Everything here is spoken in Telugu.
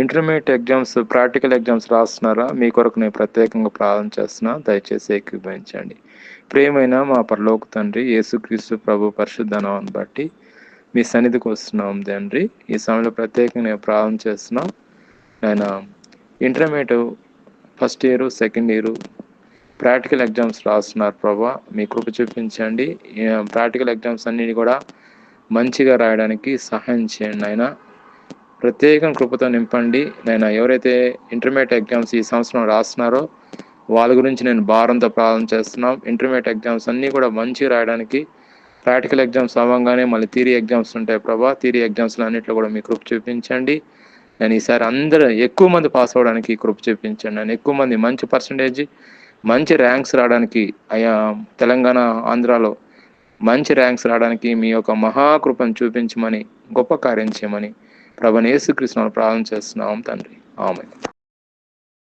ఇంటర్మీడియట్ ఎగ్జామ్స్, ప్రాక్టికల్ ఎగ్జామ్స్ రాస్తున్నారా? మీ కొరకు నేను ప్రత్యేకంగా ప్రార్థన చేస్తున్నా. దయచేసి ఏకీభవించండి. ప్రియమైన మా పరలోక తండ్రి, యేసుక్రీస్తు ప్రభు పరిశుద్ధ నామమును బట్టి మీ సన్నిధికి వస్తున్నాం తండ్రి. ఈ సమయంలో ప్రత్యేకంగా నేను ప్రార్థన చేస్తున్నాం. ఆయన intermediate first year, second year practical exams రాస్తున్నారు ప్రభా. మీ కృప చూపించండి. ప్రాక్టికల్ ఎగ్జామ్స్ అన్నిటి కూడా మంచిగా రాయడానికి సహాయం చేయండి ఆయన. ప్రత్యేకం కృపతో నింపండి నేను. ఎవరైతే ఇంటర్మీడియట్ ఎగ్జామ్స్ ఈ సంవత్సరం రాస్తున్నారో వాళ్ళ గురించి నేను భారంతో ప్రార్థన చేస్తున్నాం. ఇంటర్మీడియట్ ఎగ్జామ్స్ అన్నీ కూడా మంచిగా రాయడానికి, ప్రాక్టికల్ ఎగ్జామ్స్ అవ్వగానే మళ్ళీ థియరీ ఎగ్జామ్స్ ఉంటాయి ప్రభా. థియరీ ఎగ్జామ్స్లో అన్నింటిలో కూడా మీ కృప చూపించండి. నేను ఈసారి అందరూ ఎక్కువ మంది పాస్ అవ్వడానికి కృప చూపించండి. నేను ఎక్కువ మంది మంచి పర్సంటేజ్, మంచి ర్యాంక్స్ రావడానికి, తెలంగాణ, ఆంధ్రాలో మంచి ర్యాంక్స్ రావడానికి మీ యొక్క మహాకృపను చూపించమని, గొప్ప కార్యం చేయమని ప్రభువైన యేసుక్రీస్తును ప్రార్థన చేస్తున్నాం తండ్రి. ఆమేన్.